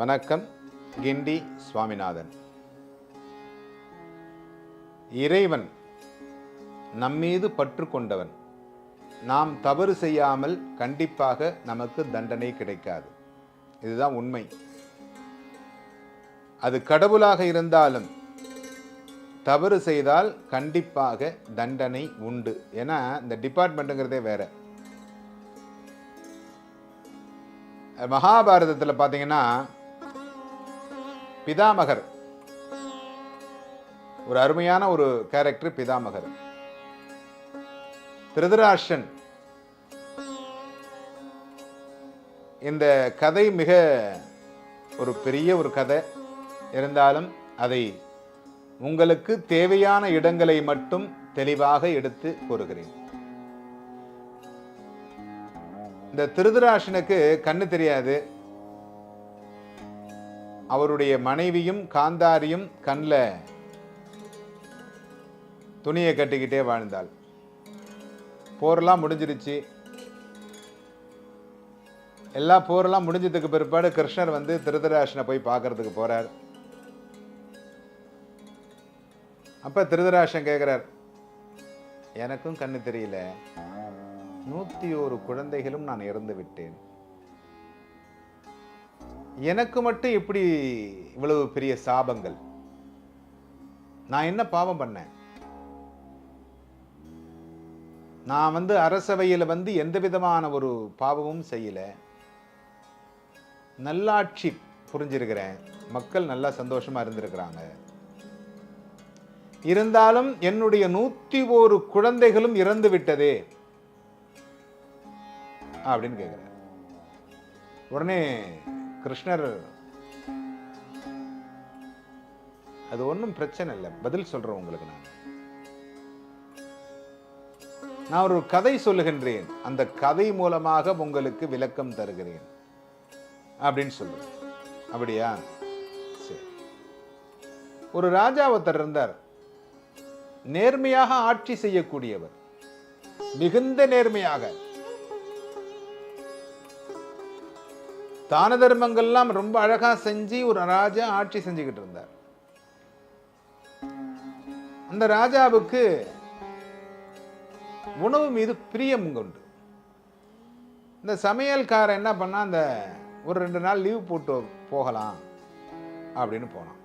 வணக்கம். கிண்டி சுவாமிநாதன். இறைவன் நம்மீது பற்று கொண்டவன். நாம் தவறு செய்யாமல் கண்டிப்பாக நமக்கு தண்டனை கிடைக்காது. இதுதான் உண்மை. அது கடவுளாக இருந்தாலும் தவறு செய்தால் கண்டிப்பாக தண்டனை உண்டு. ஏன்னா இந்த டிபார்ட்மெண்ட்டுங்கிறதே வேற. மகாபாரதத்தில் பார்த்தீங்கன்னா பிதாமகர் ஒரு அருமையான ஒரு கேரக்டர். பிதாமகர் திருதராஷ்டிரன். இந்த கதை மிக ஒரு பெரிய ஒரு கதை இருந்தாலும் அதை உங்களுக்கு தேவையான இடங்களை மட்டும் தெளிவாக எடுத்து கூறுகிறேன். இந்த திருதராஷ்டிரனுக்கு கண்ணு தெரியாது. அவருடைய மனைவியும் காந்தாரியும் கண்ணில் துணியை கட்டிக்கிட்டே வாழ்ந்தாள். போரெல்லாம் முடிஞ்சிருச்சு. எல்லா போரெல்லாம் முடிஞ்சதுக்கு பிற்பாடு கிருஷ்ணர் வந்து திருதராஷ்டிரனை போய் பார்க்கறதுக்கு போறார். அப்ப திருதராஷ்டிரன் கேட்கிறார், எனக்கும் கண்ணு தெரியல, 101 குழந்தைகளும் நான் இறந்து விட்டேன், எனக்கு மட்டும் எப்படி இவ்வளவு பெரிய சாபங்கள்? நான் என்ன பாவம் பண்ணேன்? நான் வந்து அரசவையில் வந்து எந்த விதமான ஒரு பாவமும் செய்யல. நல்லாட்சி புரிஞ்சிருக்கிறேன். மக்கள் நல்லா சந்தோஷமா இருந்திருக்கிறாங்க. இருந்தாலும் என்னுடைய 101 குழந்தைகளும் இறந்து விட்டதே அப்படின்னு கேட்கிறார். உடனே கிருஷ்ணர், அது ஒன்றும் பிரச்சனை இல்லை, பதில் சொல்றேன் உங்களுக்கு. நான் ஒரு கதை சொல்லுகின்றேன், அந்த கதை மூலமாக உங்களுக்கு விளக்கம் தருகிறேன் அப்படின்னு சொல்றேன். அப்படியா? சரி. ஒரு ராஜா ஒருத்தர் இருந்தார். நேர்மையாக ஆட்சி செய்யக்கூடியவர், மிகுந்த நேர்மையாக. தான தர்மங்கள்லாம் ரொம்ப அழகா செஞ்சு ஒரு ராஜா ஆட்சி செஞ்சுக்கிட்டு இருந்தார். அந்த ராஜாவுக்கு உணவு மீது பிரியம் உண்டு. இந்த சமையல்காரன் என்ன பண்ணா, அந்த ஒரு 2 நாள் லீவ் போட்டு போகலாம் அப்படின்னு போனான்.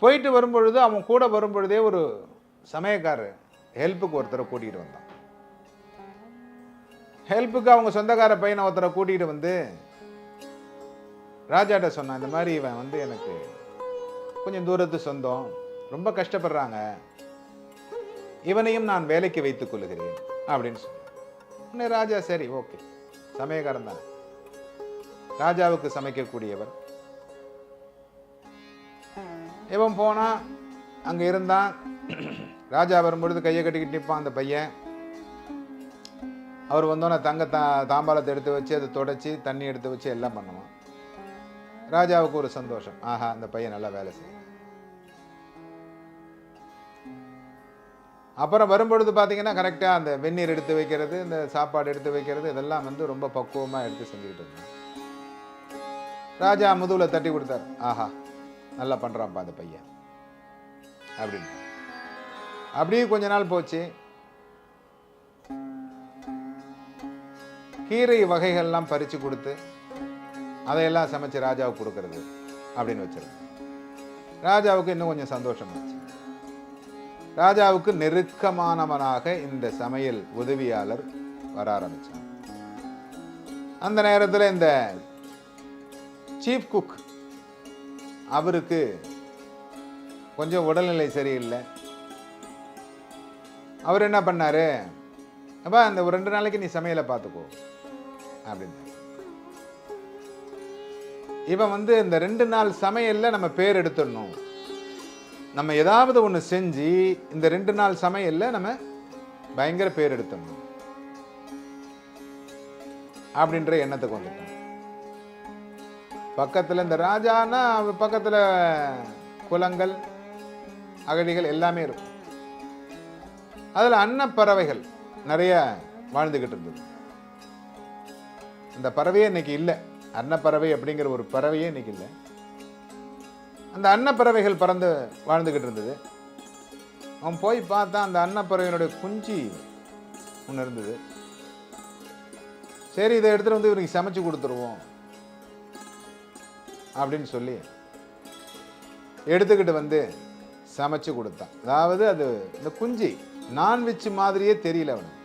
போயிட்டு வரும்பொழுது அவன் கூட வரும்பொழுதே ஒரு சமையல்காரர் ஹெல்ப்புக்கு ஒருத்தரை கூட்டிகிட்டு வந்தான். ஹெல்ப்புக்கு அவங்க சொந்தக்கார பையனை ஒருத்தரை கூட்டிகிட்டு வந்து ராஜாட்ட சொன்னான், இந்த மாதிரி இவன் வந்து எனக்கு கொஞ்சம் தூரத்து சொந்தம், ரொம்ப கஷ்டப்படுறாங்க, இவனையும் நான் வேலைக்கு வைத்துக் கொள்ளுகிறேன் அப்படின்னு சொன்னான். ராஜா சரி ஓகே, சமயக்காரன் தான், ராஜாவுக்கு சமைக்கக்கூடியவர். இவன் போனா, அங்க இருந்தான். ராஜா வரும்பொழுது கையை கட்டிக்கிட்டு நிற்பான் அந்த பையன். அவர் வந்தோன்னா தாம்பாளத்தை எடுத்து வச்சு அதை தொடச்சி தண்ணி எடுத்து வச்சு எல்லாம் பண்ணுவான். ராஜாவுக்கு ஒரு சந்தோஷம், ஆஹா அந்த பையன் நல்லா வேலை செய்ய. அப்புறம் வரும்பொழுது பார்த்தீங்கன்னா கரெக்டாக அந்த வெந்நீர் எடுத்து வைக்கிறது, இந்த சாப்பாடு எடுத்து வைக்கிறது, இதெல்லாம் வந்து ரொம்ப பக்குவமாக எடுத்து செஞ்சுக்கிட்டு இருந்தான். ராஜா முதுகுல தட்டி கொடுத்தார், ஆஹா நல்லா பண்ணுறான்ப்பா அந்த பையன் அப்படின்னு. அப்படியே கொஞ்ச நாள் போச்சு. கீரை வகைகள்லாம் பறித்து கொடுத்து அதையெல்லாம் சமைச்சு ராஜாவுக்கு கொடுக்கறது அப்படின்னு வச்சிருந்தேன். ராஜாவுக்கு இன்னும் கொஞ்சம் சந்தோஷம் ஆச்சு. ராஜாவுக்கு நெருக்கமானவனாக இந்த சமையல் உதவியாளர் வர ஆரம்பிச்சான். அந்த நேரத்தில் இந்த சீஃப் குக் அவருக்கு கொஞ்சம் உடல்நிலை சரியில்லை. அவர் என்ன பண்ணாரு, அப்பா அந்த ஒரு 2 நாளைக்கு நீ சமையலை பார்த்துக்கோ அப்படின்னு. இவன் வந்து இந்த 2 நாள் சமையல்ல நம்ம பேர் எடுத்துடணும், நம்ம ஏதாவது ஒன்று செஞ்சு இந்த 2 நாள் சமையல்ல நம்ம பயங்கர பேர் எடுத்துடணும் அப்படின்ற எண்ணத்துக்கு வந்துட்டான். பக்கத்தில் இந்த ராஜானா பக்கத்தில் குளங்கள் அகழிகள் எல்லாமே இருக்கும். அதில் அன்னப்பறவைகள் நிறைய வாழ்ந்துகிட்டு இருந்தது. இந்த பறவையே இன்னைக்கு இல்லை. அன்னப்பறவை அப்படிங்கிற ஒரு பறவையே இன்னைக்கு இல்லை. அந்த அன்னப்பறவைகள் பறந்து வாழ்ந்துக்கிட்டு இருந்தது. அவன் போய் பார்த்தா அந்த அன்னப்பறவையினுடைய குஞ்சு ஒன்று இருந்தது. சரி, இதை எடுத்துகிட்டு வந்து இவருக்கு சமைச்சு கொடுத்துருவோம் அப்படின்னு சொல்லி எடுத்துக்கிட்டு வந்து சமைச்சு கொடுத்தான். அதாவது அது இந்த குஞ்சு நான்வெஜ் மாதிரியே தெரியல அவனுக்கு.